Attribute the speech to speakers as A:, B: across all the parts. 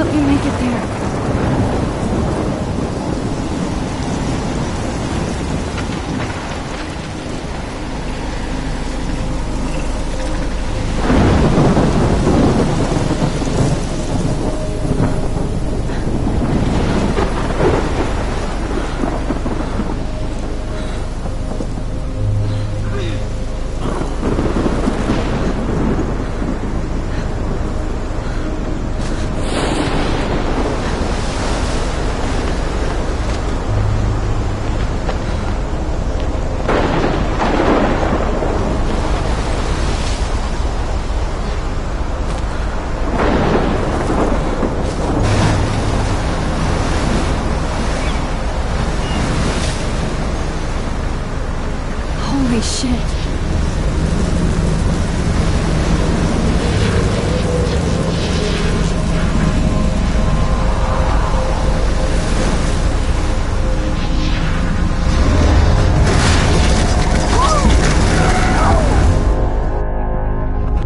A: let me make it there. Holy shit.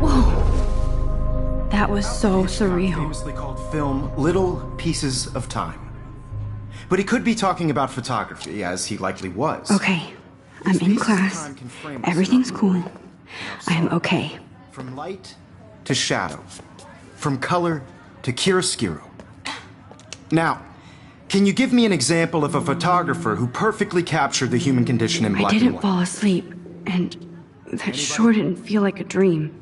A: Whoa. That was so surreal.
B: Famously called film Little Pieces of Time. But he could be talking about photography, as he likely was.
A: Okay. I'm in class. Everything's cool. I am okay.
B: From light to shadow. From color to chiaroscuro. Now, can you give me an example of a photographer who perfectly captured the human condition in black and
A: I didn't
B: white?
A: fall asleep, and that sure didn't feel like a dream.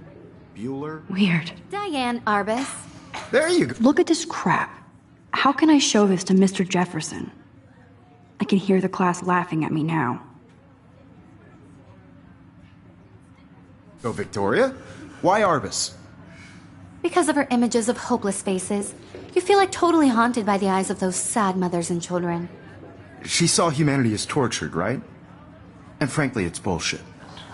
B: Bueller?
A: Weird.
C: Diane Arbus.
B: There you go.
A: Look at this crap. How can I show this to Mr. Jefferson? I can hear the class laughing at me now.
B: Go, Victoria. Why Arbus?
C: Because of her images of hopeless faces, you feel like totally haunted by the eyes of those sad mothers and children.
B: She saw humanity as tortured, right? And frankly, it's bullshit.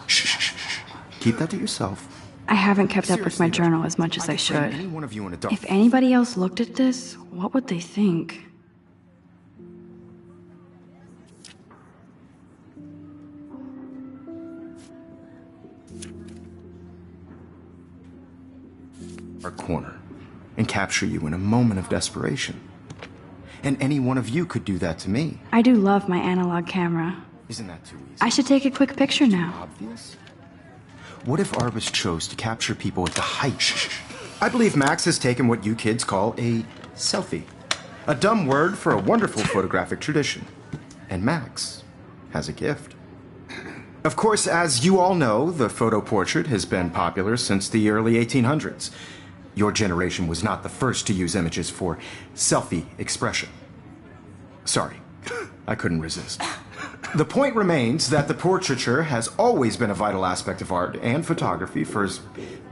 B: Shh, shh, shh, shh. Keep that to yourself.
A: I haven't kept up with my
B: Seriously,
A: journal as much as I
B: could frame
A: should.
B: any one of you in a dark.
A: If anybody else looked at this, what would they think?
B: Our corner and capture you in a moment of desperation. And any one of you could do that to me.
A: I do love my analog camera.
B: Isn't that too easy?
A: I should take a quick picture now.
B: Obvious? What if Arbus chose to capture people at the height? I believe Max has taken what you kids call a selfie. A dumb word for a wonderful photographic tradition. And Max has a gift. Of course, as you all know, the photo portrait has been popular since the early 1800s. Your generation was not the first to use images for selfie expression. Sorry, I couldn't resist. The point remains that the portraiture has always been a vital aspect of art and photography for as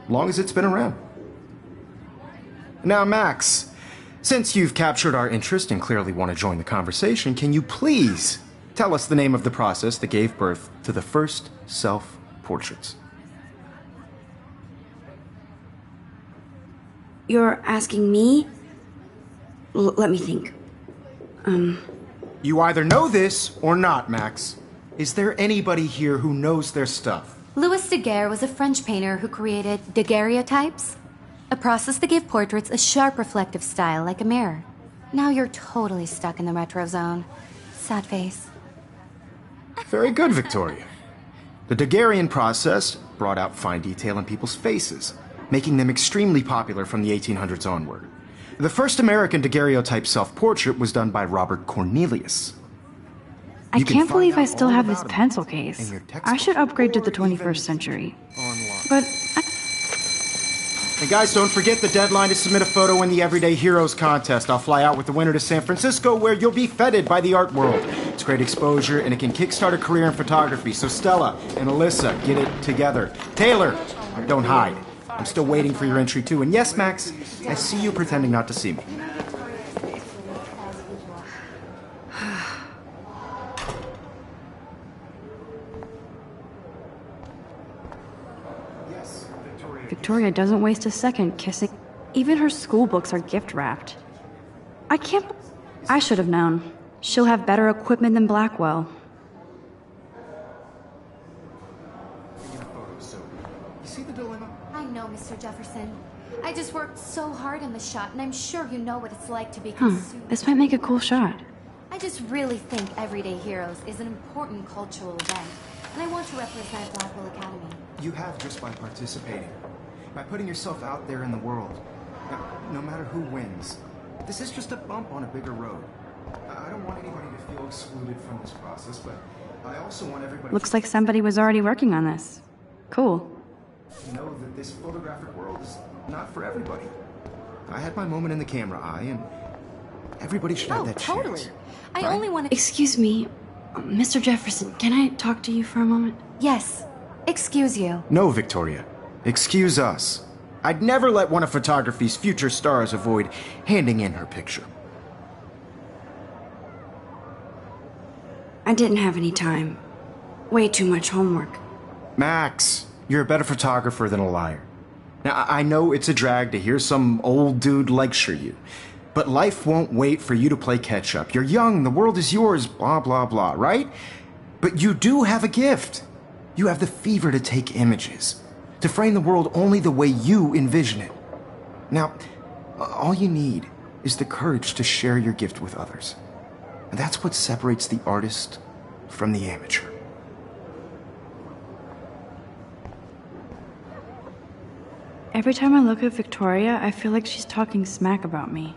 B: long as it's been around. Now, Max, since you've captured our interest and clearly want to join the conversation, can you please tell us the name of the process that gave birth to the first self-portraits?
A: You're asking me? Let me think.
B: You either know this or not, Max. Is there anybody here who knows their stuff?
C: Louis Daguerre was a French painter who created daguerreotypes, a process that gave portraits a sharp reflective style like a mirror. Now you're totally stuck in the retro zone. Sad face.
B: Very good, Victoria. The Daguerrean process brought out fine detail in people's faces, making them extremely popular from the 1800s onward. The first American daguerreotype self-portrait was done by Robert Cornelius.
A: I
B: You can
A: can't
B: find
A: believe
B: out
A: I still
B: all
A: have
B: about
A: this
B: him
A: pencil
B: in
A: case.
B: your
A: I should
B: textbook
A: upgrade to the
B: or even
A: 21st century.
B: online.
A: But
B: And guys, don't forget the deadline to submit a photo in the Everyday Heroes contest. I'll fly out with the winner to San Francisco, where you'll be feted by the art world. It's great exposure, and it can kickstart a career in photography. So Stella and Alyssa, get it together. Taylor, don't hide. I'm still waiting for your entry, too. And yes, Max, I see you pretending not to see me.
A: Victoria doesn't waste a second kissing. Even her school books are gift wrapped. I should have known. She'll have better equipment than Blackwell.
B: You see the dilemma?
C: I know, Mr. Jefferson. I just worked so hard on the shot, and I'm sure you know what it's like to be consumed.
A: This might make a cool shot.
C: I just really think Everyday Heroes is an important cultural event, and I want to represent Blackwell Academy.
B: You have just by participating, by putting yourself out there in the world. Now, no matter who wins, this is just a bump on a bigger road. I don't want anybody to feel excluded from this process, but I also want everybody
A: Looks like somebody was already working on this. Cool.
B: to know that this photographic world is not for everybody. I had my moment in the camera eye, and everybody should have that
C: totally.
B: chance.
C: I
B: Right?
C: only want to...
A: Excuse me, Mr. Jefferson, can I talk to you for a moment?
C: Yes. Excuse you.
B: No, Victoria. Excuse us. I'd never let one of photography's future stars avoid handing in her picture.
A: I didn't have any time. Way too much homework.
B: Max, you're a better photographer than a liar. Now, I know it's a drag to hear some old dude lecture you, but life won't wait for you to play catch up. You're young, the world is yours, blah, blah, blah, right? But you do have a gift. You have the fever to take images, to frame the world only the way you envision it. Now, all you need is the courage to share your gift with others. And that's what separates the artist from the amateur.
A: Every time I look at Victoria, I feel like she's talking smack about me.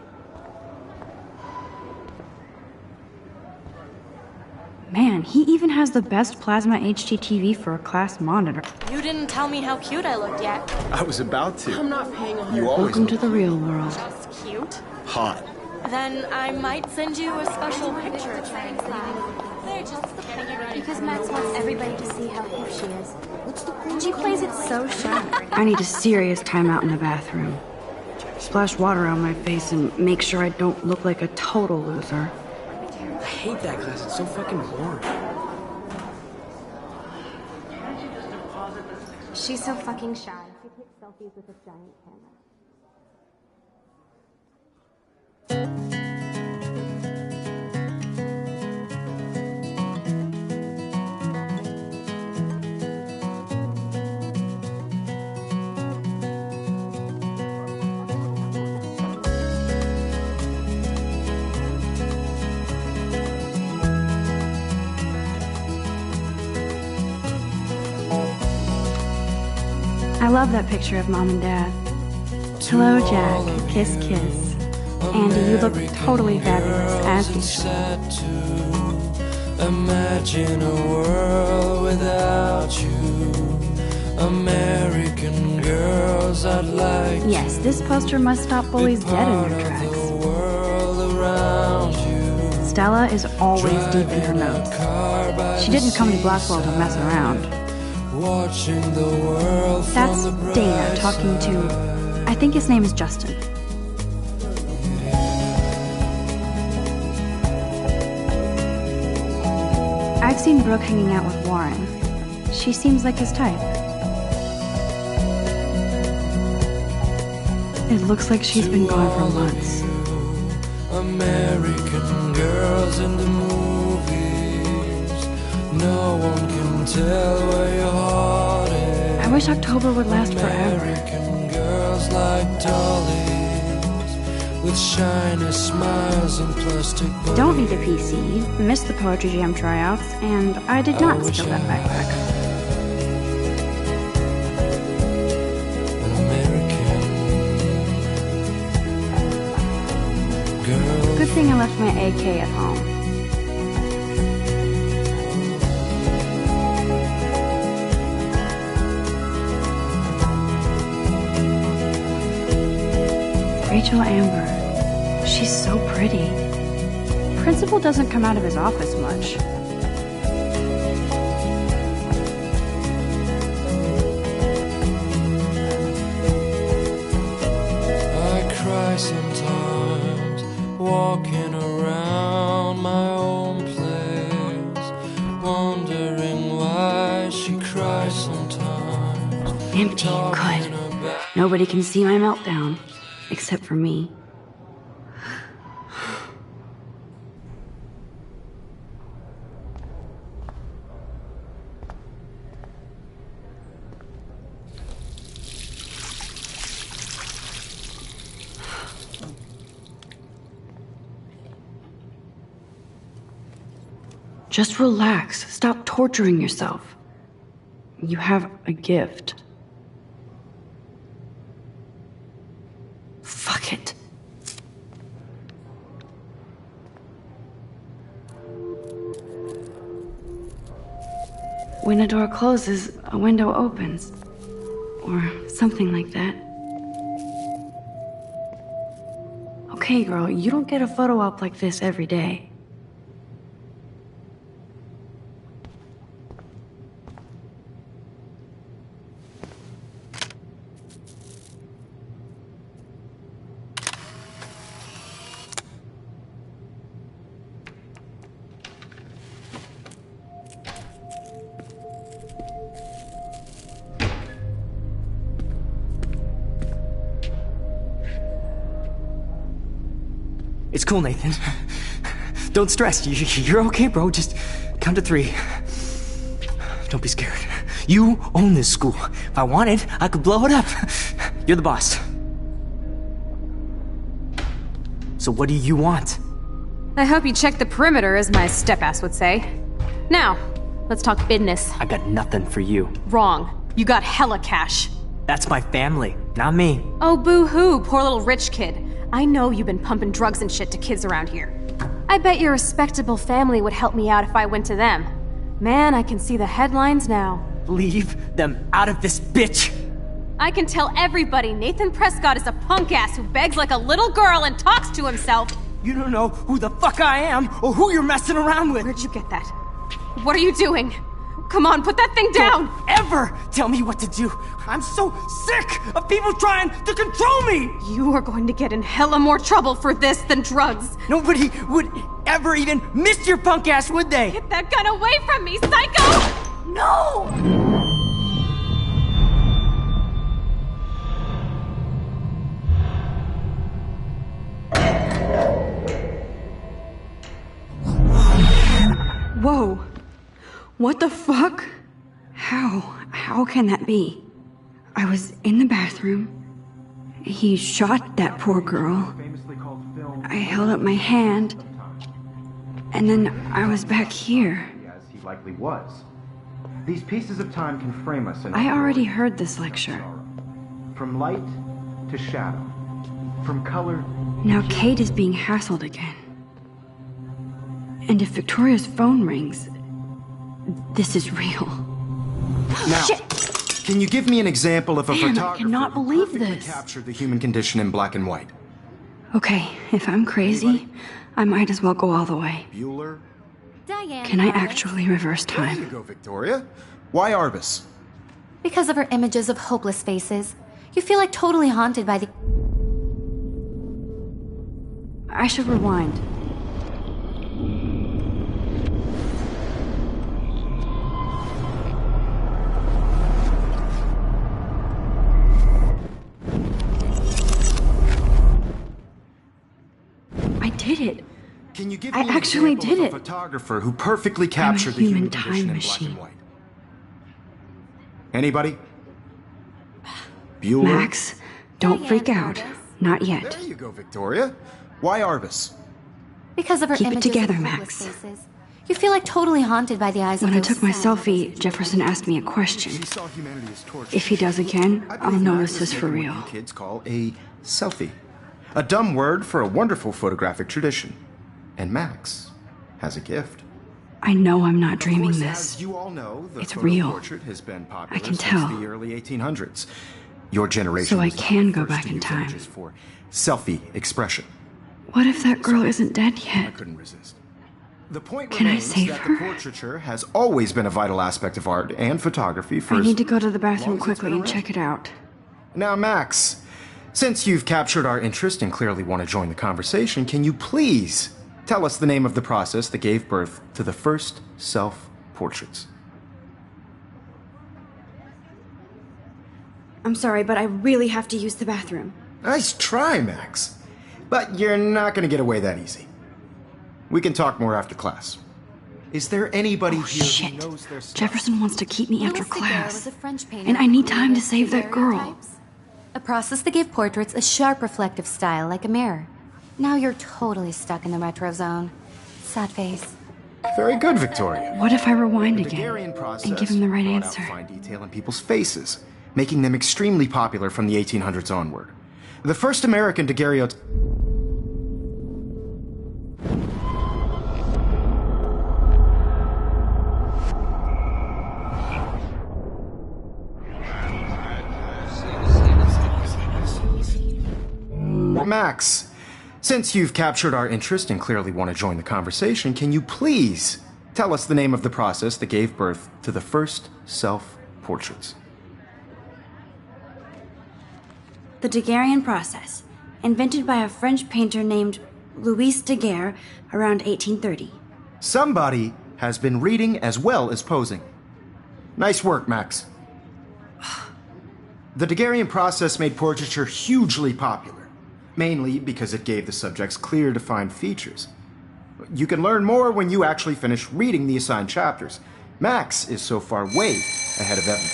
A: Man, he even has the best plasma HDTV for a class monitor.
D: You didn't tell me how cute I looked yet.
B: I was about to.
D: I'm not paying a
B: You always
A: Welcome to the real world.
D: Just cute.
B: hot.
D: Then I might send you a special picture trying to They're just getting it ready.
C: Because Max wants everybody to see how hip she is. She plays it so shy.
A: I need a serious timeout in the bathroom. Splash water on my face and make sure I don't look like a total loser.
E: I hate that class. It's so fucking boring.
C: She's so fucking shy. She takes selfies with a giant camera.
A: I love that picture of Mom and Dad. Hello, Jack. Kiss, kiss. Andy, you look totally fabulous, as usual.
F: Imagine a world without you. American girls, I'd like
A: Yes, this poster must stop bullies dead in their
F: the
A: tracks.
F: world around you.
A: Stella is always deep in her notes. She didn't come to Blackwell to mess around.
F: Watching the world from
A: That's
F: the bright
A: Dana talking to, I think his name is Justin. I've seen Brooke hanging out with Warren. She seems like his type. It looks like she's been gone for months.
F: American girls in the movies. No one can tell where your heart is.
A: I wish October would last forever.
F: American girls like dollies with shiny smiles and plastic bodies.
A: Don't need a PC, missed the Poetry Jam tryouts, and I did not steal that backpack.
F: An American girl.
A: Good thing I left my AK at home. Rachel Amber. She's so pretty. Principal doesn't come out of his office much.
F: I cry sometimes, walking around my own place, wondering why she cries sometimes.
A: Empty and good. Nobody can see my meltdown, except for me. Just relax. Stop torturing yourself. You have a gift. Fuck it. When a door closes, a window opens. Or something like that. Okay, girl, you don't get a photo op like this every day.
E: It's cool, Nathan. Don't stress. You're okay, bro. Just count to 3. Don't be scared. You own this school. If I wanted, I could blow it up. You're the boss. So what do you want?
G: I hope you checked the perimeter, as my step-ass would say. Now, let's talk business.
E: I got nothing for you.
G: Wrong. You got hella cash.
E: That's my family, not me.
G: Oh, boo-hoo, poor little rich kid. I know you've been pumping drugs and shit to kids around here. I bet your respectable family would help me out if I went to them. Man, I can see the headlines now.
E: Leave them out of this, bitch!
G: I can tell everybody Nathan Prescott is a punk ass who begs like a little girl and talks to himself.
E: You don't know who the fuck I am or who you're messing around with.
G: Where'd you get that? What are you doing? Come on, put that thing down!
E: Don't ever tell me what to do! I'm so sick of people trying to control me!
G: You are going to get in hella more trouble for this than drugs.
E: Nobody would ever even miss your punk ass, would they?
G: Get that gun away from me, psycho! No!
A: Whoa. What the fuck? How can that be? I was in the bathroom. He shot that poor girl. I held up my hand. And then I was back here.
B: As he likely was. These pieces of time can frame us in
A: I already heard this lecture.
B: From light to shadow. From color.
A: Now Kate is being hassled again. And if Victoria's phone rings, this is real.
B: Now,
A: Shit.
B: Can you give me an example of a
A: Damn, I
B: photographer
A: cannot
B: who
A: believe
B: perfectly
A: this.
B: captured the human condition in black and white?
A: Okay, if I'm crazy, I might as well go all the way.
B: Bueller?
C: Diane.
A: Can I
C: Arbus.
A: actually reverse
B: There you
A: time?
B: go, Victoria. Why Arbus?
C: Because of her images of hopeless faces. You feel like totally haunted by the...
A: I should rewind. I did it.
B: Can you give
A: I
B: me an
A: actually
B: example
A: did
B: of a
A: it.
B: photographer who perfectly captured the
A: human
B: human
A: time
B: condition in black
A: machine.
B: and white? Anybody? Bueller?
A: Max, don't
C: Diane
A: freak out.
C: Arbus.
A: Not yet.
B: There you go, Victoria. Why Arbus?
C: Because of her
A: Keep it
C: images
A: together,
C: of
A: Max.
C: hopeless faces. You feel like totally haunted by the eyes
A: When
C: of
A: I
C: those
A: took my
C: sad
A: selfie, Jefferson asked me a question.
B: She saw humanity as torture.
A: If he does again,
B: I
A: I'll
B: believe
A: know
B: Max
A: this
B: is
A: is for
B: taking
A: real.
B: what you kids call a selfie. A dumb word for a wonderful photographic tradition. And Max has a gift.
A: I know I'm not
B: Of
A: dreaming
B: course,
A: this.
B: As you all know, the
A: It's
B: photo
A: real.
B: portrait has been popular
A: I can
B: since
A: tell.
B: the early 1800s. Your generation
A: So I
B: was not
A: can
B: the
A: go
B: first
A: back
B: to
A: in
B: use
A: time.
B: images for selfie expression.
A: What if that girl isn't dead
B: I
A: yet?
B: couldn't resist. The point
A: Can I
B: remains
A: save
B: that
A: her?
B: the portraiture has always been a vital aspect of art and photography for
A: I
B: as
A: need to go to the
B: long
A: bathroom
B: as it's
A: quickly
B: been
A: and
B: around.
A: check it out.
B: Now, Max, since you've captured our interest and clearly want to join the conversation, can you please tell us the name of the process that gave birth to the first self-portraits?
A: I'm sorry, but I really have to use the bathroom.
B: Nice try, Max. But you're not going to get away that easy. We can talk more after class. Is there anybody here who
A: Shit.
B: knows their stuff?
A: Jefferson wants to keep me after
C: Louis Daguerre
A: class.
C: was a French painter
A: And I
C: who
A: need time to
C: created
A: save that girl.
C: daguerreotypes, a process that gave portraits a sharp reflective style like a mirror. Now you're totally stuck in the retro zone. Sad face.
B: Very good, Victoria.
A: What if I rewind
B: The
A: again
B: Daguerrean process
A: and give him the right
B: brought out
A: answer?
B: fine detail in people's faces, making them extremely popular from the 1800s onward. The first American daguerreotype. Max, since you've captured our interest and clearly want to join the conversation, can you please tell us the name of the process that gave birth to the first self-portraits?
H: The Daguerrean process, invented by a French painter named Louis Daguerre around 1830.
B: Somebody has been reading as well as posing. Nice work, Max. The Daguerrean process made portraiture hugely popular, mainly because it gave the subjects clear, defined features. You can learn more when you actually finish reading the assigned chapters. Max is so far way ahead of Evan.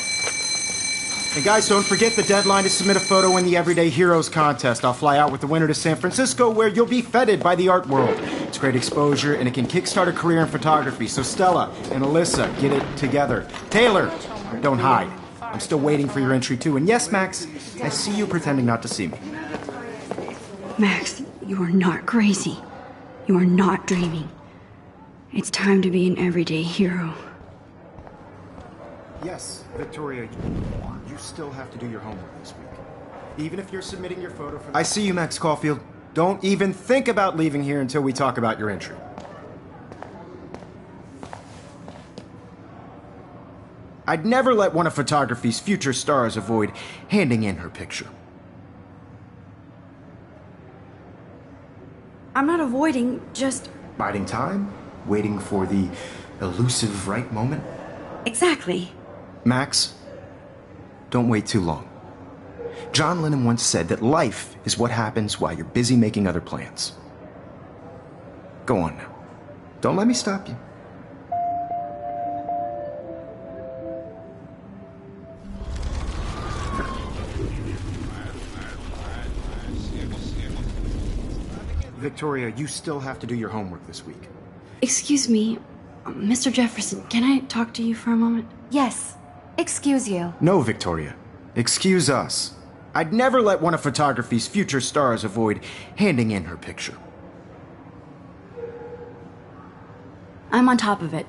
B: And guys, don't forget the deadline to submit a photo in the Everyday Heroes contest. I'll fly out with the winner to San Francisco, where you'll be feted by the art world. It's great exposure, and it can kickstart a career in photography. So Stella and Alyssa, get it together. Taylor, don't hide. I'm still waiting for your entry too. And yes, Max, I see you pretending not to see me.
A: Max, you are not crazy. You are not dreaming. It's time to be an everyday hero.
B: Yes, Victoria, you still have to do your homework this week. Even if you're submitting your photo for... I see you, Max Caulfield. Don't even think about leaving here until we talk about your entry. I'd never let one of photography's future stars avoid handing in her picture.
H: I'm not avoiding, just...
B: Biding time? Waiting for the elusive right moment?
H: Exactly.
B: Max, don't wait too long. John Lennon once said that life is what happens while you're busy making other plans. Go on now. Don't let me stop you. Victoria, you still have to do your homework this week.
A: Excuse me, Mr. Jefferson, can I talk to you for a moment?
C: Yes. Excuse you.
B: No, Victoria. Excuse us. I'd never let one of photography's future stars avoid handing in her picture.
H: I'm on top of it.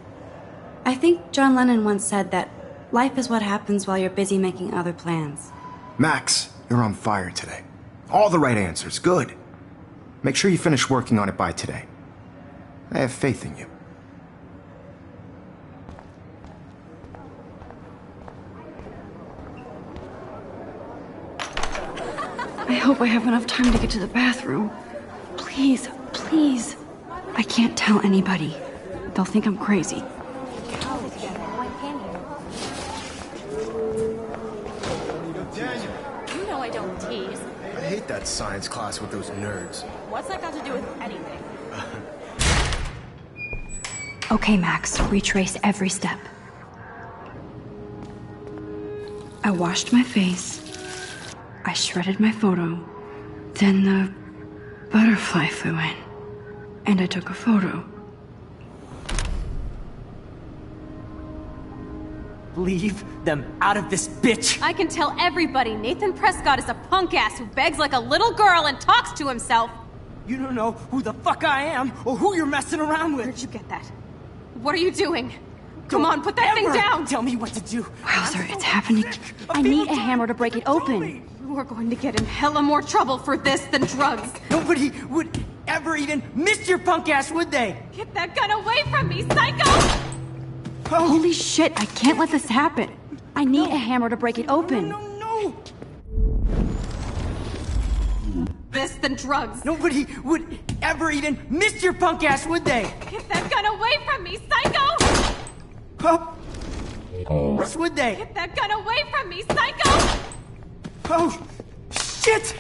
H: I think John Lennon once said that life is what happens while you're busy making other plans.
B: Max, you're on fire today. All the right answers. Good. Make sure you finish working on it by today. I have faith in you.
A: I hope I have enough time to get to the bathroom. Please, please. I can't tell anybody. They'll think I'm crazy.
D: You know I don't tease.
B: I hate that science class with those nerds.
D: What's that got to do with anything?
A: Okay, Max, retrace every step. I washed my face. I shredded my photo. Then the butterfly flew in. And I took a photo.
E: Leave them out of this bitch!
G: I can tell everybody Nathan Prescott is a punk ass who begs like a little girl and talks to himself.
E: You don't know who the fuck I am or who you're messing around with.
G: Where'd you get that? What are you doing? Come on, put that thing down!
E: Tell me what to do.
A: Wowzer, it's happening.
G: I need a hammer to break it open. You are going to get in hella more trouble for this than drugs.
E: Nobody would ever even miss your punk ass, would they?
G: Get that gun away from me, psycho!
A: Holy shit, I can't let this happen. I need a hammer to break it open.
E: No!
G: This than drugs.
E: Nobody would ever even miss your punk ass, would they?
G: Get that gun away from me, psycho!
E: Oh. Would they?
G: Get that gun away from me, psycho!
E: Oh, shit!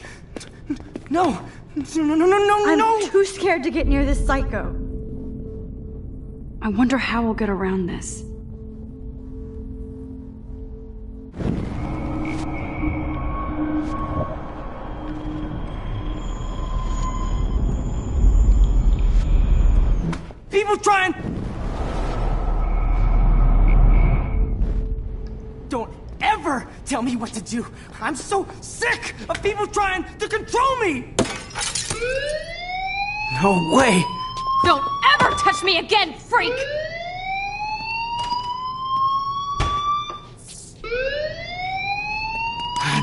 E: No!
A: I'm too scared to get near this psycho. I wonder how we'll get around this.
E: People trying tell me what to do. I'm so sick of people trying to control me! No way!
G: Don't ever touch me again, freak!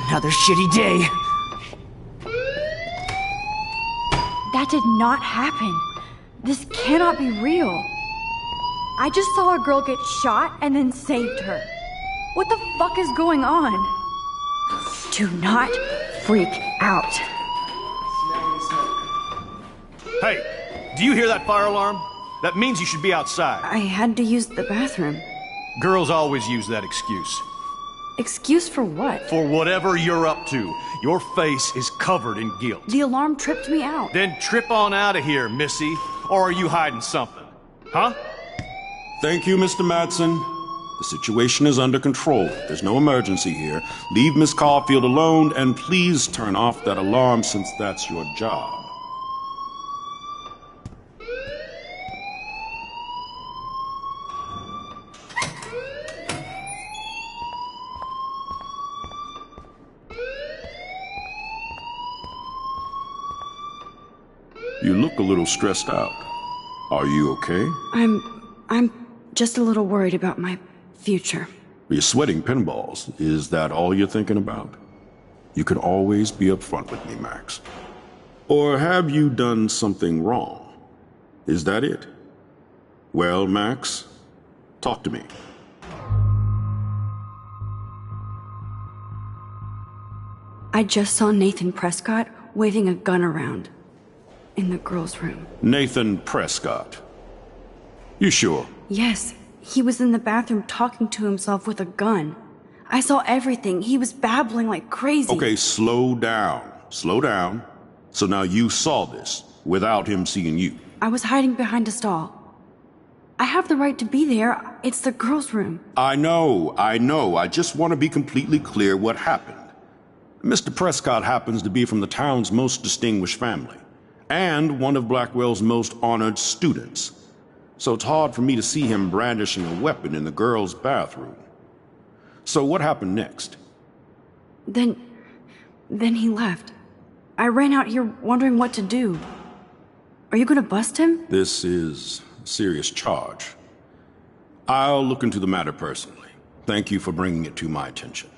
E: Another shitty day.
A: That did not happen. This cannot be real. I just saw a girl get shot and then saved her. What the fuck is going on? Do not freak out.
I: Hey, do you hear that fire alarm? That means you should be outside.
A: I had to use the bathroom.
I: Girls always use that excuse.
A: Excuse for what?
I: For whatever you're up to. Your face is covered in guilt.
A: The alarm tripped me out.
I: Then trip on out of here, Missy. Or are you hiding something? Huh?
J: Thank you, Mr. Madsen. The situation is under control. There's no emergency here. Leave Miss Caulfield alone, and please turn off that alarm since that's your job. You look a little stressed out. Are you okay?
A: I'm just a little worried about my future.
J: You're sweating pinballs. Is that all you're thinking about? You can always be upfront with me, Max. Or have you done something wrong? Is that it? Well, Max, talk to me.
A: I just saw Nathan Prescott waving a gun around in the girls' room.
J: Nathan Prescott. You sure?
A: Yes, he was in the bathroom talking to himself with a gun. I saw everything. He was babbling like crazy.
J: Okay, slow down. Slow down. So now you saw this without him seeing you.
A: I was hiding behind a stall. I have the right to be there. It's the girls' room.
J: I know. I just want to be completely clear what happened. Mr. Prescott happens to be from the town's most distinguished family, and one of Blackwell's most honored students. So it's hard for me to see him brandishing a weapon in the girls' bathroom. So what happened next?
A: Then he left. I ran out here wondering what to do. Are you gonna bust him?
J: This is a serious charge. I'll look into the matter personally. Thank you for bringing it to my attention.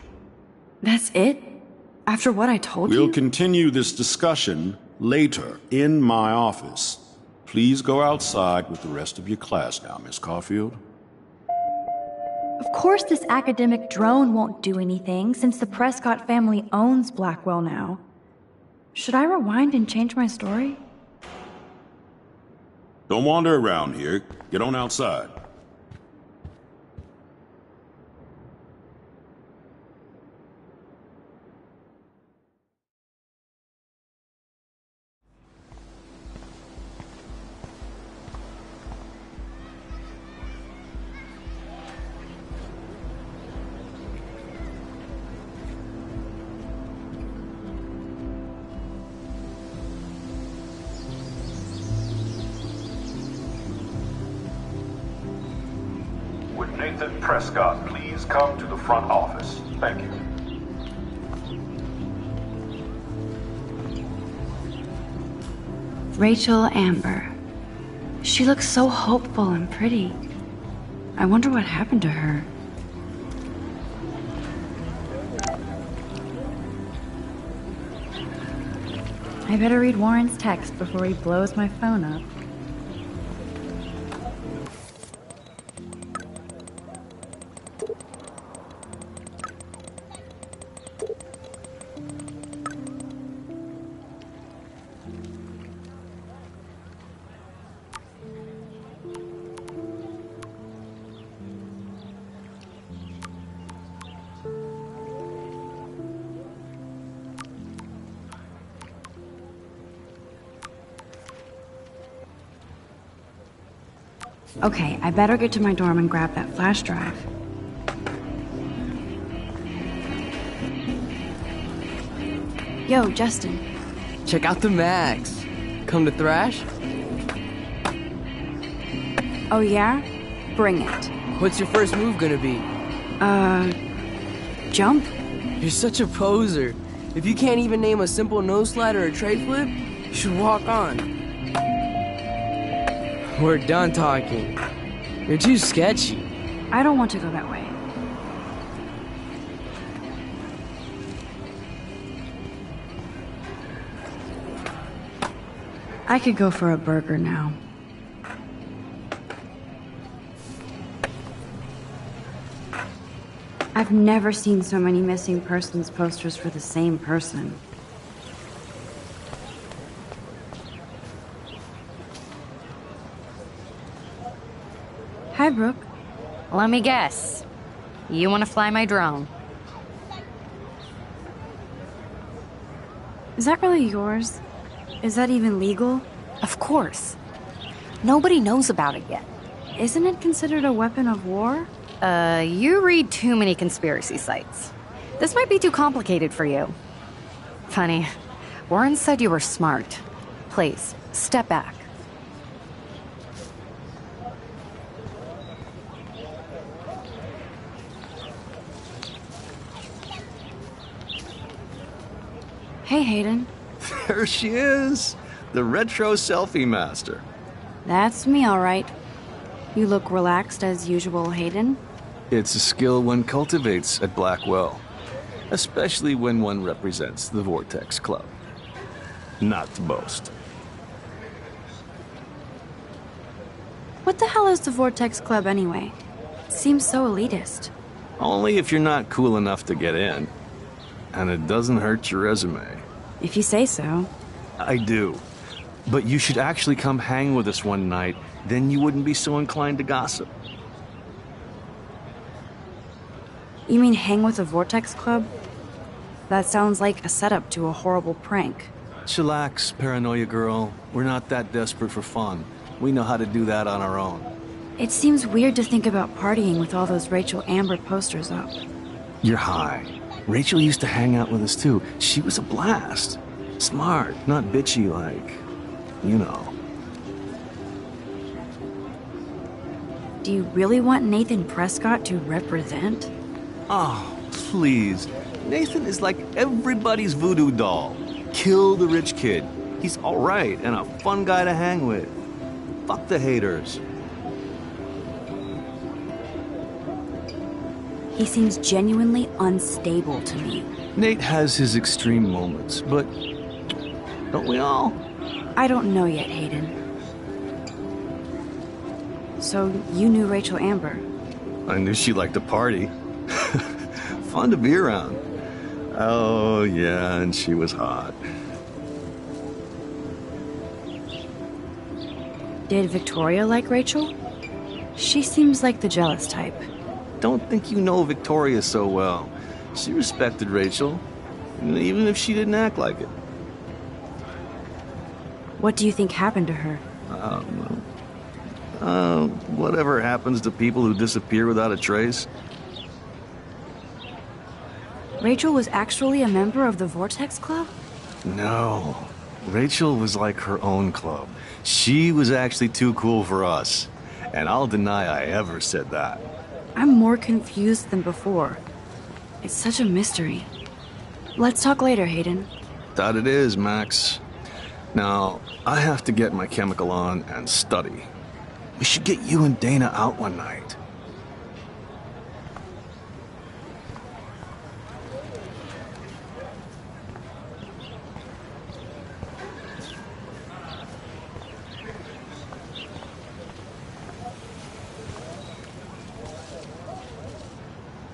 A: That's it? After what I told you?
J: We'll continue this discussion later in my office. Please go outside with the rest of your class now, Miss Caulfield.
K: Of course this academic drone won't do anything since the Prescott family owns Blackwell now. Should I rewind and change my story?
J: Don't wander around here. Get on outside. Would Nathan Prescott please come to the front office? Thank you.
A: Rachel Amber. She looks so hopeful and pretty. I wonder what happened to her.
K: I better read Warren's text before he blows my phone up.
A: Okay, I better get to my dorm and grab that flash drive. Yo, Justin.
L: Check out the Max. Come to thrash?
A: Oh yeah? Bring it.
L: What's your first move gonna be?
A: Jump?
L: You're such a poser. If you can't even name a simple nose slide or a tray flip, you should walk on. We're done talking. You're too sketchy.
H: I don't want to go that way. I could go for a burger now. I've never seen so many missing persons posters for the same person. Hi, Brooke.
C: Let me guess. You want to fly my drone?
H: Is that really yours? Is that even legal?
C: Of course. Nobody knows about it yet.
H: Isn't it considered a weapon of war?
C: You read too many conspiracy sites. This might be too complicated for you. Funny, Warren said you were smart. Please, step back.
H: Hey, Hayden.
I: There she is, the retro selfie master.
H: That's me, all right. You look relaxed as usual, Hayden.
I: It's a skill one cultivates at Blackwell, especially when one represents the Vortex Club. Not to boast.
H: What the hell is the Vortex Club anyway? Seems so elitist.
I: Only if you're not cool enough to get in. And it doesn't hurt your resume.
H: If you say so.
I: I do. But you should actually come hang with us one night, then you wouldn't be so inclined to gossip.
H: You mean hang with the Vortex Club? That sounds like a setup to a horrible prank.
I: Chillax, paranoia girl. We're not that desperate for fun. We know how to do that on our own.
H: It seems weird to think about partying with all those Rachel Amber posters up.
I: You're high. Rachel used to hang out with us too. She was a blast. Smart, not bitchy like, you know.
H: Do you really want Nathan Prescott to represent?
I: Oh, please. Nathan is like everybody's voodoo doll. Kill the rich kid. He's alright and a fun guy to hang with. Fuck the haters.
H: He seems genuinely unstable to me.
I: Nate has his extreme moments, but don't we all?
H: I don't know yet, Hayden. So, you knew Rachel Amber?
I: I knew she liked to party. Fun to be around. Oh, yeah, and she was hot.
H: Did Victoria like Rachel? She seems like the jealous type.
I: Don't think you know Victoria so well. She respected Rachel, even if she didn't act like it.
H: What do you think happened to her?
I: Whatever happens to people who disappear without a trace.
H: Rachel was actually a member of the Vortex Club?
I: No. Rachel was like her own club. She was actually too cool for us. And I'll deny I ever said that.
H: I'm more confused than before. It's such a mystery. Let's talk later, Hayden.
I: That it is, Max. Now, I have to get my chemical on and study. We should get you and Dana out one night.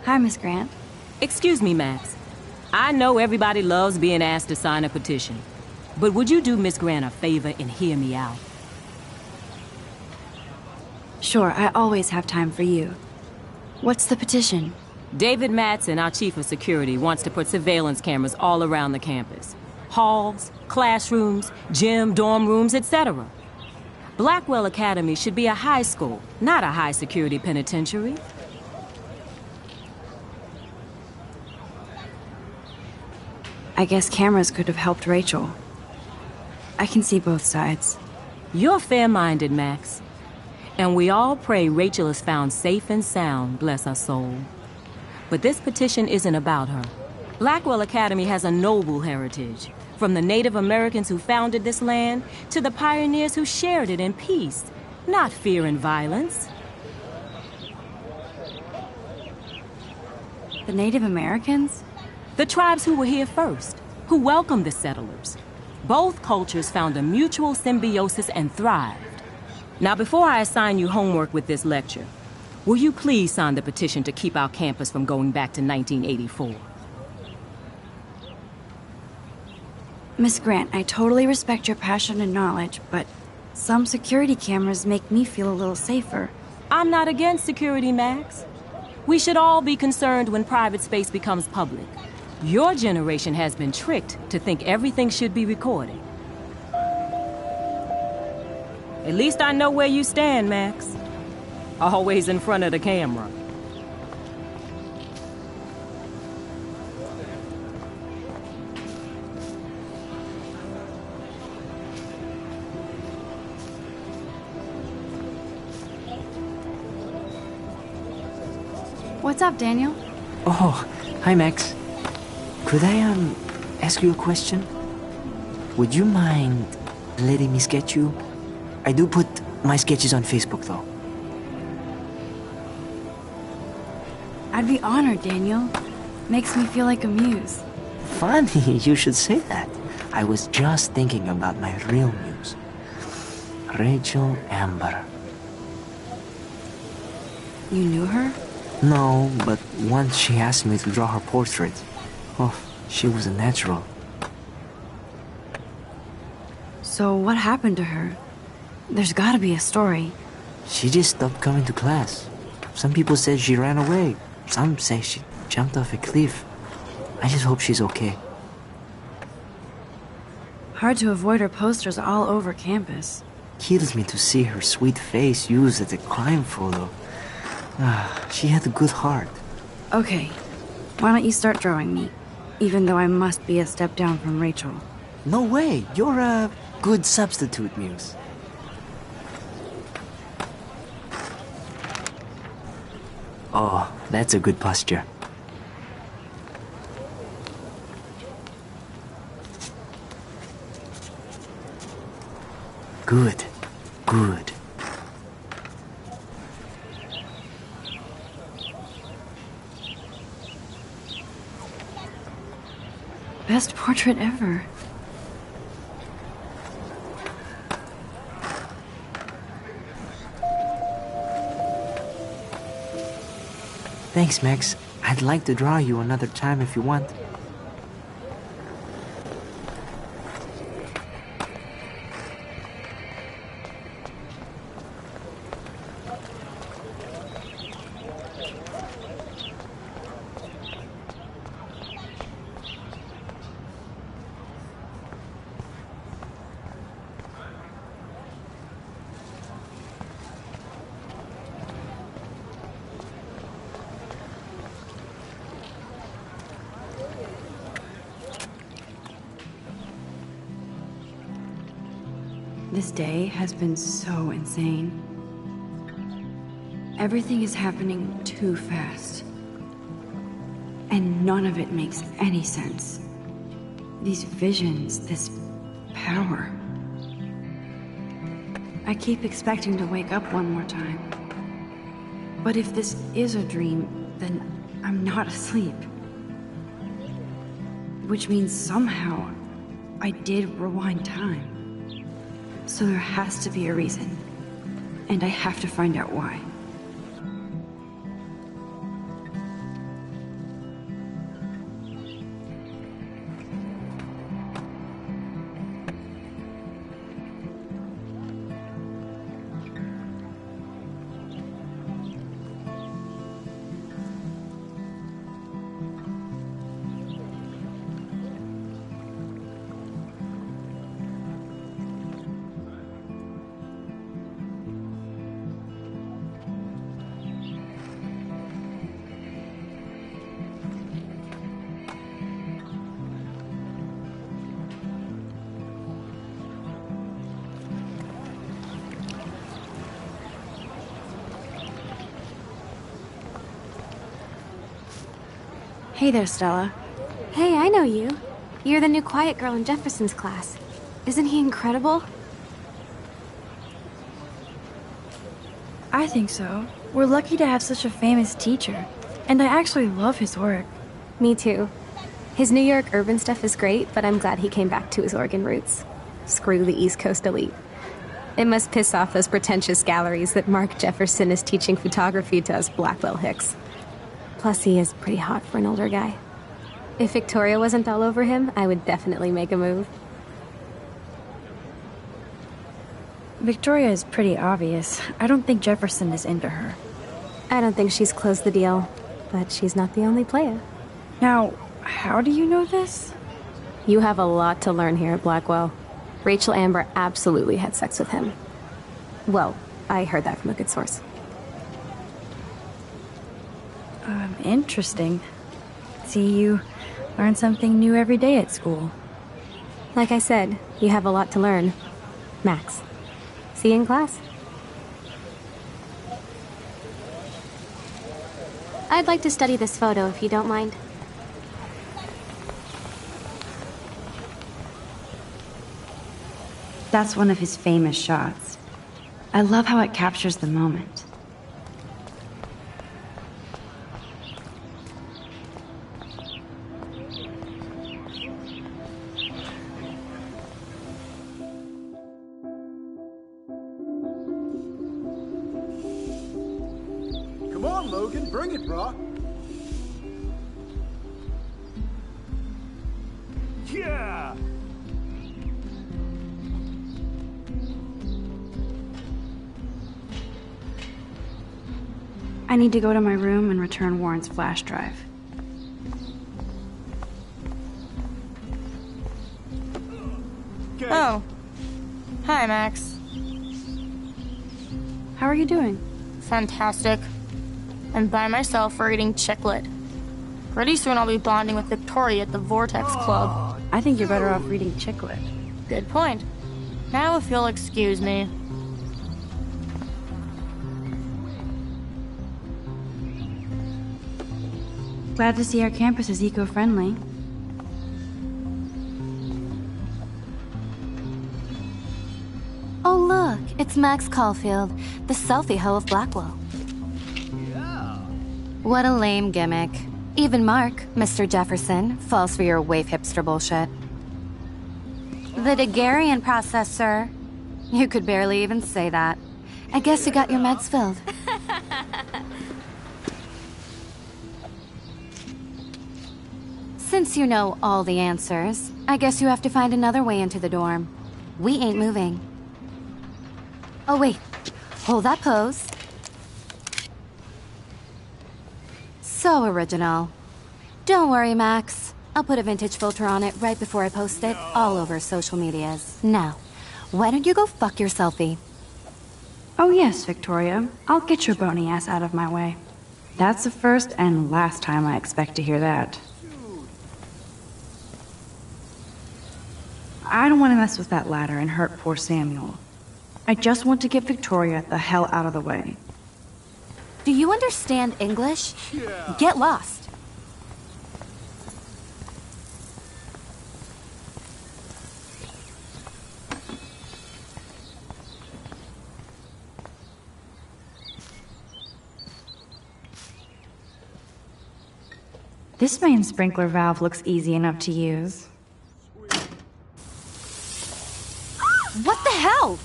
H: Hi, Miss Grant.
M: Excuse me, Max. I know everybody loves being asked to sign a petition. But would you do Miss Grant a favor and hear me out?
H: Sure, I always have time for you. What's the petition?
M: David Madsen, our chief of security, wants to put surveillance cameras all around the campus. Halls, classrooms, gym, dorm rooms, etc. Blackwell Academy should be a high school, not a high-security penitentiary.
H: I guess cameras could have helped Rachel. I can see both sides.
M: You're fair-minded, Max. And we all pray Rachel is found safe and sound, bless her soul. But this petition isn't about her. Blackwell Academy has a noble heritage, from the Native Americans who founded this land to the pioneers who shared it in peace, not fear and violence.
H: The Native Americans?
M: The tribes who were here first, who welcomed the settlers. Both cultures found a mutual symbiosis and thrived. Now, before I assign you homework with this lecture, will you please sign the petition to keep our campus from going back to 1984?
H: Miss Grant, I totally respect your passion and knowledge, but some security cameras make me feel a little safer.
M: I'm not against security, Max. We should all be concerned when private space becomes public. Your generation has been tricked to think everything should be recorded. At least I know where you stand, Max. Always in front of the camera.
H: What's up, Daniel?
E: Oh, hi, Max. Could I, ask you a question? Would you mind letting me sketch you? I do put my sketches on Facebook, though.
H: I'd be honored, Daniel. Makes me feel like a muse.
E: Funny you should say that. I was just thinking about my real muse. Rachel Amber.
H: You knew her?
E: No, but once she asked me to draw her portrait. Oh, she was a natural.
H: So what happened to her? There's gotta be a story.
E: She just stopped coming to class. Some people said she ran away. Some say she jumped off a cliff. I just hope she's okay.
H: Hard to avoid her posters all over campus.
E: Kills me to see her sweet face used as a crime photo. She had a good heart.
H: Okay, why don't you start drawing me? Even though I must be a step down from Rachel.
E: No way, you're a good substitute, Muse. Oh, that's a good posture. Good, good.
H: Best portrait ever.
E: Thanks, Max. I'd like to draw you another time if you want.
H: This day has been so insane. Everything is happening too fast. And none of it makes any sense. These visions, this power. I keep expecting to wake up one more time. But if this is a dream, then I'm not asleep. Which means somehow I did rewind time. So there has to be a reason. And I have to find out why. Hey there, Stella.
G: Hey, I know you. You're the new quiet girl in Jefferson's class. Isn't he incredible?
K: I think so. We're lucky to have such a famous teacher. And I actually love his work.
G: Me too. His New York urban stuff is great, but I'm glad he came back to his Oregon roots. Screw the East Coast elite. It must piss off those pretentious galleries that Mark Jefferson is teaching photography to us Blackwell hicks. Plus, he is pretty hot for an older guy. If Victoria wasn't all over him, I would definitely make a move.
K: Victoria is pretty obvious. I don't think Jefferson is into her.
G: I don't think she's closed the deal, but she's not the only player.
K: Now, how do you know this?
G: You have a lot to learn here at Blackwell. Rachel Amber absolutely had sex with him. Well, I heard that from a good source.
K: Interesting. See, you learn something new every day at school.
G: Like I said, you have a lot to learn. Max. See you in class. I'd like to study this photo, if you don't mind.
H: That's one of his famous shots. I love how it captures the moment.
N: Come on, Logan, bring it, brah. Yeah!
H: I need to go to my room and return Warren's flash drive.
D: Oh. Hi, Max.
H: How are you doing?
D: Fantastic. I'm by myself reading Chicklet. Pretty soon I'll be bonding with Victoria at the Vortex Club.
H: I think you're better off reading Chicklet.
D: Good point. Now if you'll excuse me.
H: Glad to see our campus is eco-friendly.
C: Oh look, it's Max Caulfield, the selfie hoe of Blackwell.
N: Yeah.
C: What a lame gimmick. Even Mark, Mr. Jefferson, falls for your wave hipster bullshit. The Daguerrean process, sir. You could barely even say that. I guess you got your meds filled. Since you know all the answers, I guess you have to find another way into the dorm. We ain't moving. Oh wait, hold that pose. So original. Don't worry, Max. I'll put a vintage filter on it right before I post it all over social medias. Now, why don't you go fuck your selfie?
H: Oh yes, Victoria. I'll get your bony ass out of my way. That's the first and last time I expect to hear that. I don't want to mess with that ladder and hurt poor Samuel. I just want to get Victoria the hell out of the way.
C: Do you understand English?
N: Yeah.
C: Get lost.
H: This main sprinkler valve looks easy enough to use.
C: What the hell?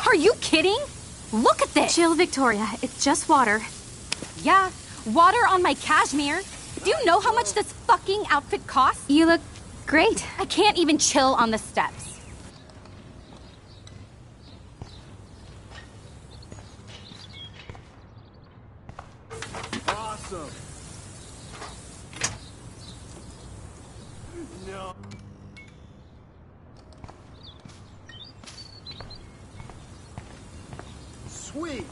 C: Are you kidding? Look at this!
G: Chill, Victoria. It's just water.
C: Yeah, water on my cashmere. Do you know how much this fucking outfit costs?
G: You look great.
C: I can't even chill on the steps.
N: Awesome. No. Sweet.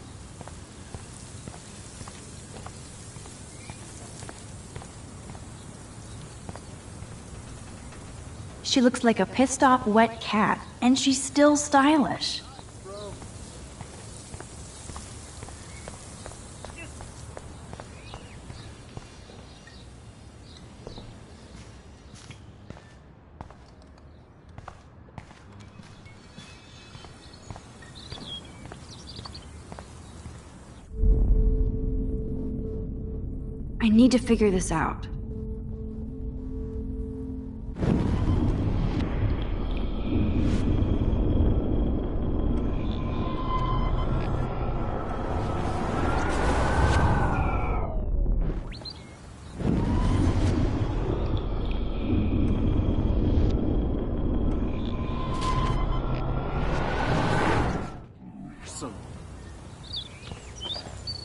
H: She looks like a pissed off wet cat, and she's still stylish.
A: need to figure this out.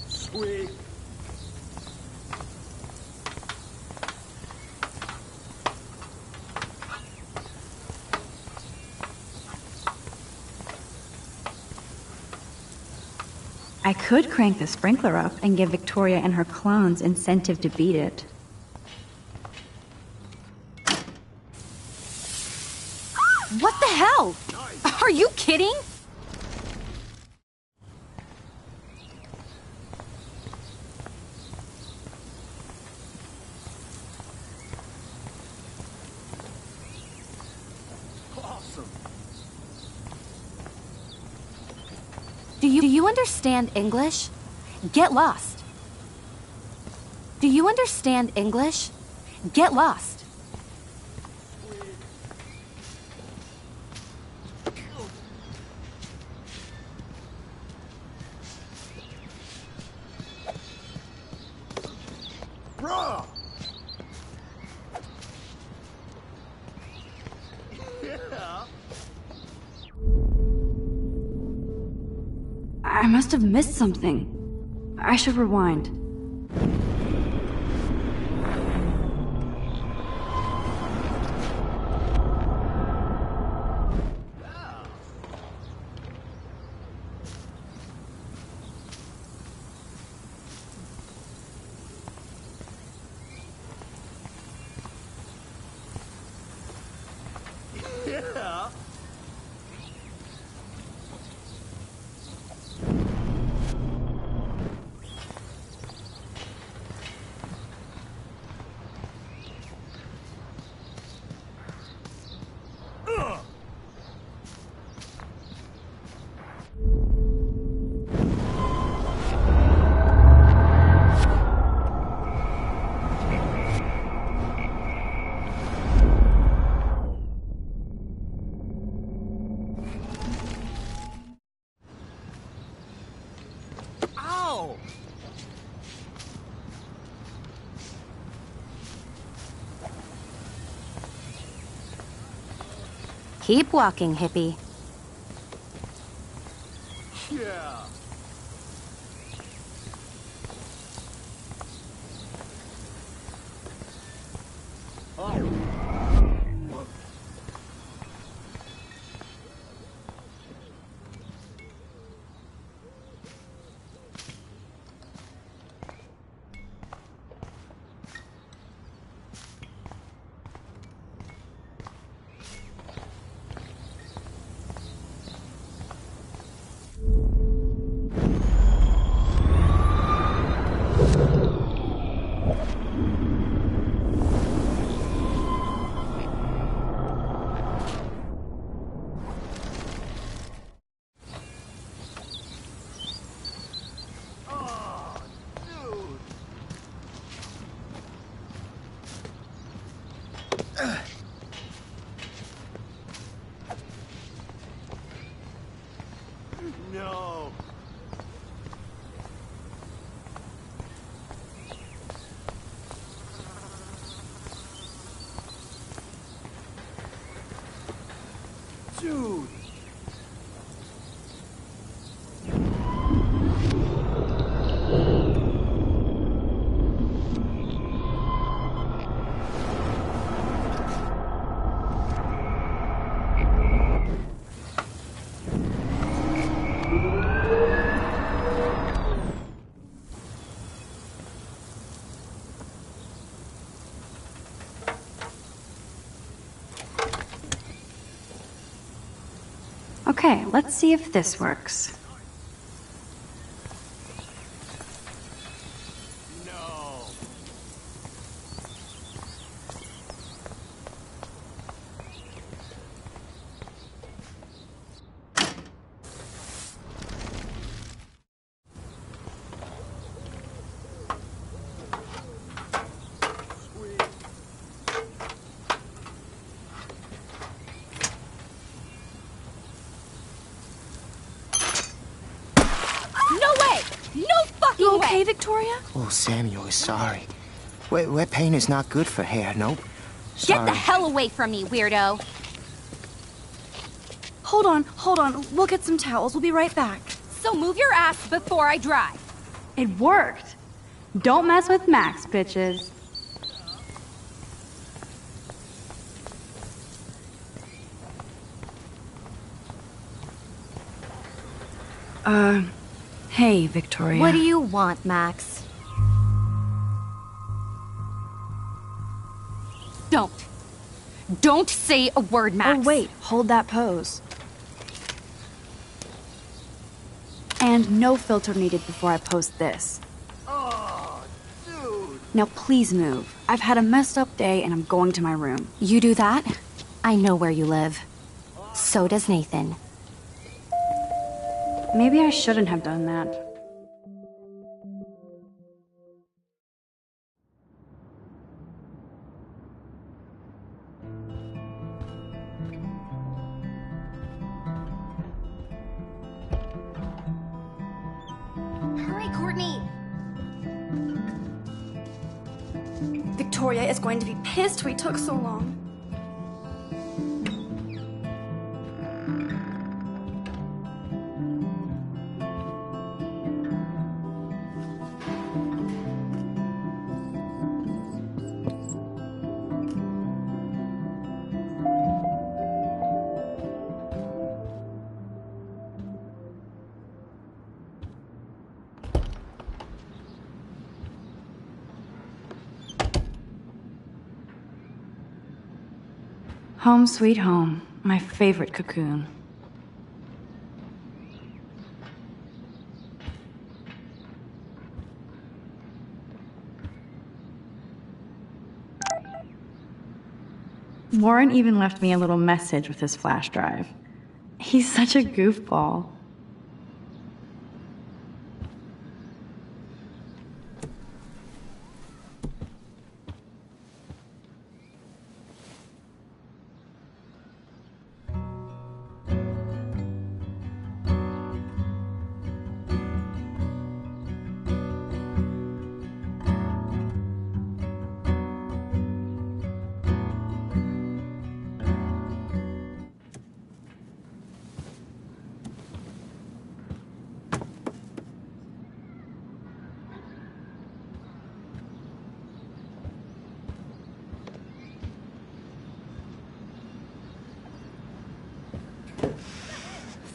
N: Sweet.
K: I could crank the sprinkler up and give Victoria and her clones incentive to beat it.
C: What the hell? Are you kidding? Do you understand English? Get lost. Do you understand English? Get lost.
N: Bruh! Yeah.
A: I must have missed something. I should rewind.
N: Yeah. Ow!
C: Keep walking, hippie.
N: Yeah. Oh. No. Dude.
A: Okay, let's see if this works.
N: No.
C: fucking
K: You okay,
C: way.
K: Victoria?
O: Oh, Samuel is sorry. Wet paint is not good for hair, nope.
C: Get
O: Sorry.
C: the hell away from me, weirdo.
K: Hold on. We'll get some towels. We'll be right back.
C: So move your ass before I drive.
A: It worked. Don't mess with Max, bitches. Hey, Victoria.
C: What do you want, Max? Don't say a word, Max.
K: Oh, wait. Hold that pose.
A: And no filter needed before I post this.
N: Oh, dude.
A: Now please move. I've had a messed up day and I'm going to my room.
C: You do that? I know where you live. So does Nathan.
A: Maybe I shouldn't have done that.
C: Hurry, Courtney.
K: Victoria is going to be pissed we took so long.
A: Home sweet home, my favorite cocoon. Warren even left me a little message with his flash drive. He's such a goofball.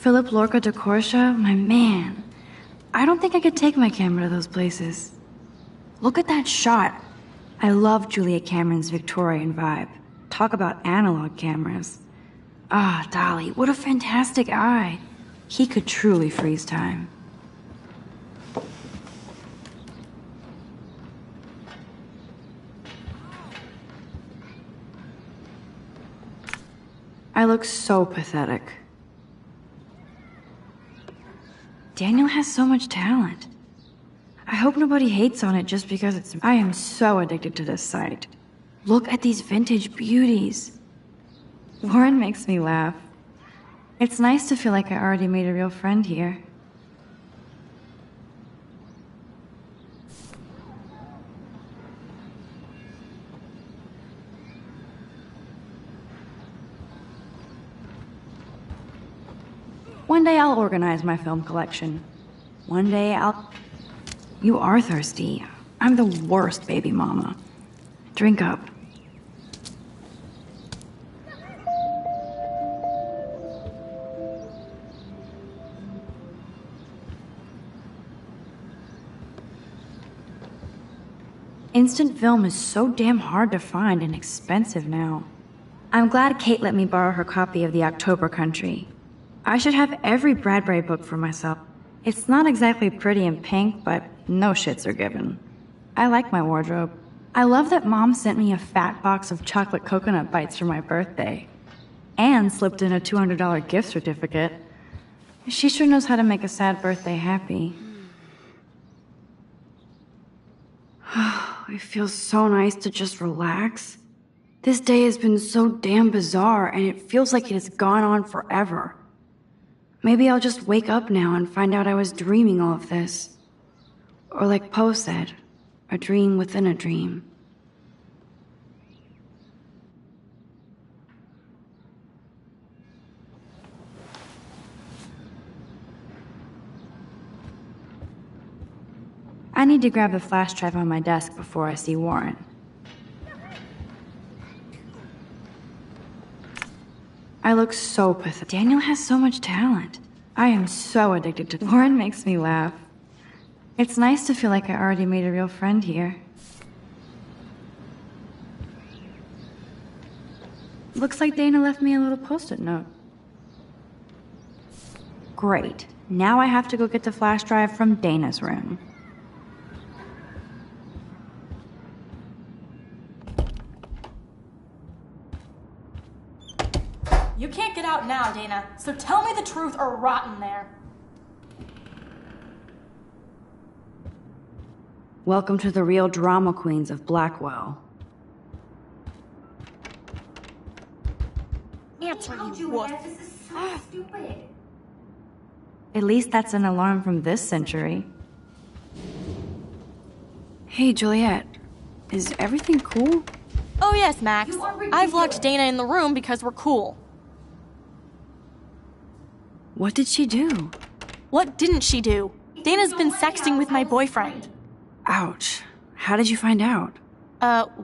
A: Philip Lorca de Corsia, my man. I don't think I could take my camera to those places. Look at that shot. I love Julia Cameron's Victorian vibe. Talk about analog cameras. Ah, Dolly, what a fantastic eye. He could truly freeze time. I look so pathetic. Daniel has so much talent. I hope nobody hates on it just because it's... I am so addicted to this site. Look at these vintage beauties. Warren makes me laugh. It's nice to feel like I already made a real friend here. One day I'll organize my film collection. One day I'll... You are thirsty. I'm the worst baby mama. Drink up. Instant film is so damn hard to find and expensive now. I'm glad Kate let me borrow her copy of The October Country. I should have every Bradbury book for myself. It's not exactly pretty and pink, but no shits are given. I like my wardrobe. I love that Mom sent me a fat box of chocolate coconut bites for my birthday. And slipped in a $200 gift certificate. She sure knows how to make a sad birthday happy. It feels so nice to just relax. This day has been so damn bizarre, and it feels like it has gone on forever. Maybe I'll just wake up now and find out I was dreaming all of this.
H: Or like Poe said, a dream within a dream.
K: I need to grab the flash drive on my desk before I see Warren.
H: I look so pathetic. Daniel has so much talent.
K: I am so addicted to Warren. Makes me laugh. It's nice to feel like I already made a real friend here. Looks like Dana left me a little post-it note. Great. Now I have to go get the flash drive from Dana's room.
D: You can't get out now, Dana, so tell me the truth or rot in there.
H: Welcome to the real drama queens of Blackwell.
D: Answer, you wuss.
C: This is so stupid.
K: At least that's an alarm from this century.
H: Hey, Juliet. Is everything cool?
D: Oh yes, Max. I've locked Dana in the room because we're cool.
H: What did she do?
D: What didn't she do? Dana's been sexting with my boyfriend.
H: Ouch. How did you find out?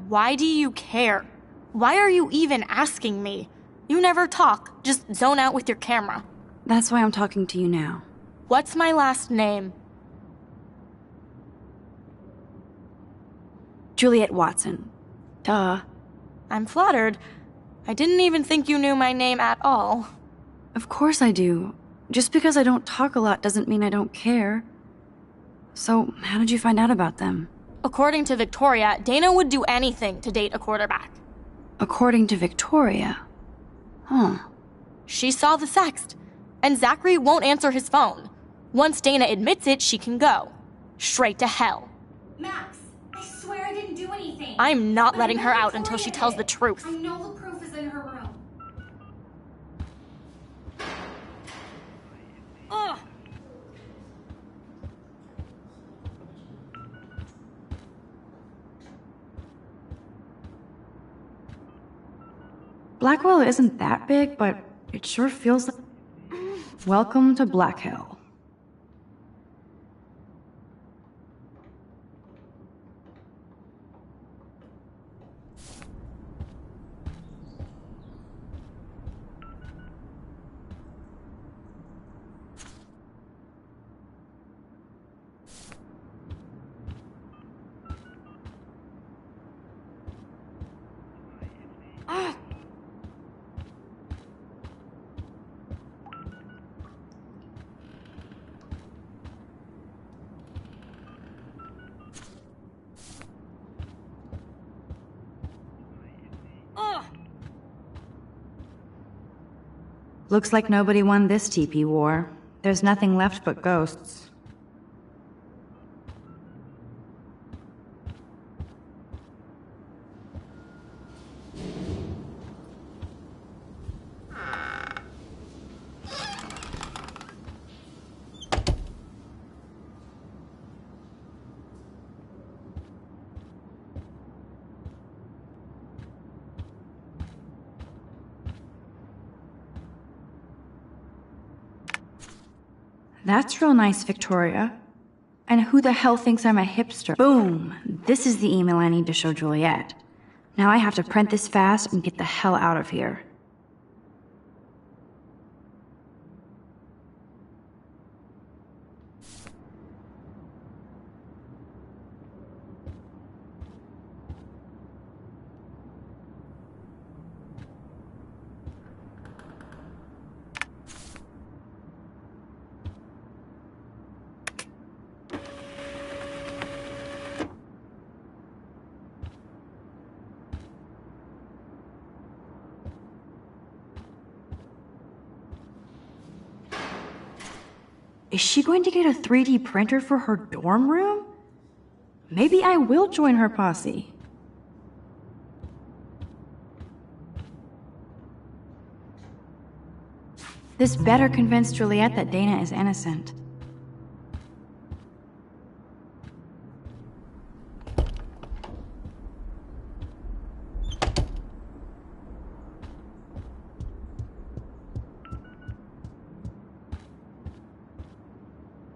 D: Why do you care? Why are you even asking me? You never talk, just zone out with your camera.
H: That's why I'm talking to you now.
D: What's my last name?
H: Juliet Watson. Duh.
D: I'm flattered. I didn't even think you knew my name at all.
H: Of course I do. Just because I don't talk a lot doesn't mean I don't care. So, how did you find out about them?
D: According to Victoria, Dana would do anything to date a quarterback.
H: According to Victoria? Huh.
D: She saw the sext, and Zachary won't answer his phone. Once Dana admits it, she can go. Straight to hell.
C: Max, I swear I didn't do anything.
D: I'm not letting her out until she tells the truth.
C: I know the proof is in her room.
D: Ugh.
K: Blackwell isn't that big, but it sure feels like... Welcome to Black Hell. Looks like nobody won this TP war. There's nothing left but ghosts. That's real nice, Victoria. And who the hell thinks I'm a hipster? Boom! This is the email I need to show Juliet. Now I have to print this fast and get the hell out of here. Is she going to get a 3D printer for her dorm room? Maybe I will join her posse. This better convince Juliet that Dana is innocent.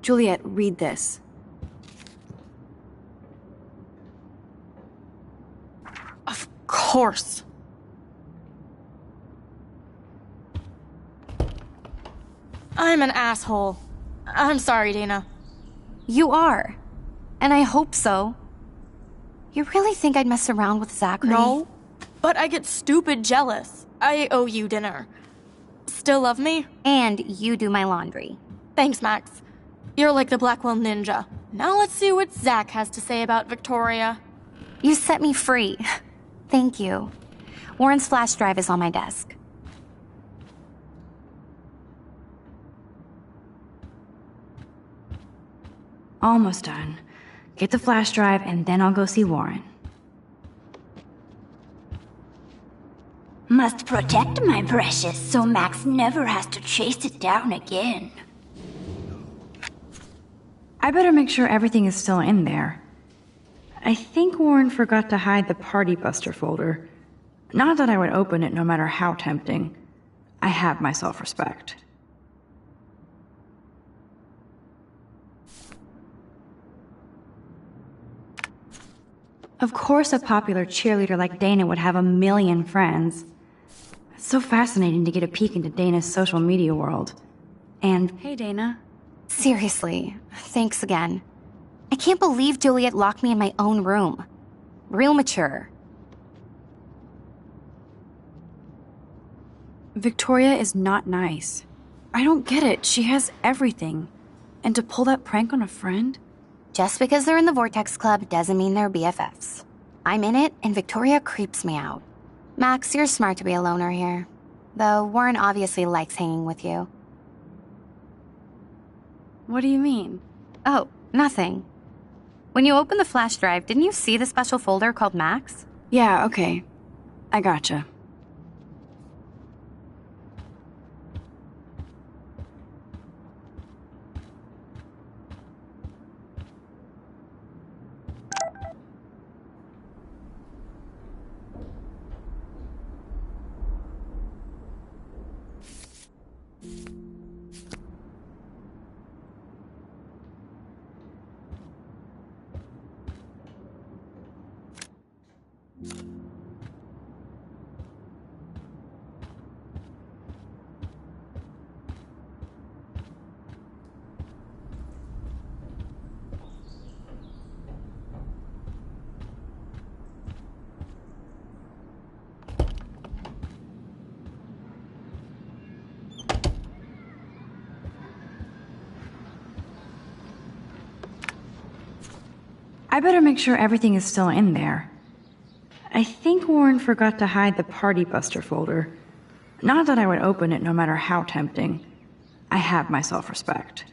H: Juliet, read this.
D: Of course. I'm an asshole. I'm sorry, Dana.
C: You are. And I hope so. You really think I'd mess around with Zachary?
D: No, but I get stupid jealous. I owe you dinner. Still love me?
C: And you do my laundry.
D: Thanks, Max. You're like the Blackwell Ninja. Now let's see what Zach has to say about Victoria.
C: You set me free. Thank you. Warren's flash drive is on my desk.
H: Almost done. Get the flash drive and then I'll go see Warren.
P: Must protect my precious so Max never has to chase it down again.
H: I better make sure everything is still in there. I think Warren forgot to hide the Party Buster folder. Not that I would open it no matter how tempting. I have my self-respect. Of course a popular cheerleader like Dana would have a million friends. It's so fascinating to get a peek into Dana's social media world. And, hey Dana.
C: Seriously, thanks again. I can't believe Juliet locked me in my own room. Real mature.
H: Victoria is not nice. I don't get it. She has everything. And to pull that prank on a friend?
C: Just because they're in the Vortex Club doesn't mean they're BFFs. I'm in it, and Victoria creeps me out. Max, you're smart to be a loner here. Though Warren obviously likes hanging with you.
H: What do you mean?
C: Oh, nothing. When you opened the flash drive, didn't you see the special folder called Max?
H: Yeah, okay. I gotcha. I better make sure everything is still in there. I think Warren forgot to hide the Party Buster folder. Not that I would open it no matter how tempting. I have my self-respect.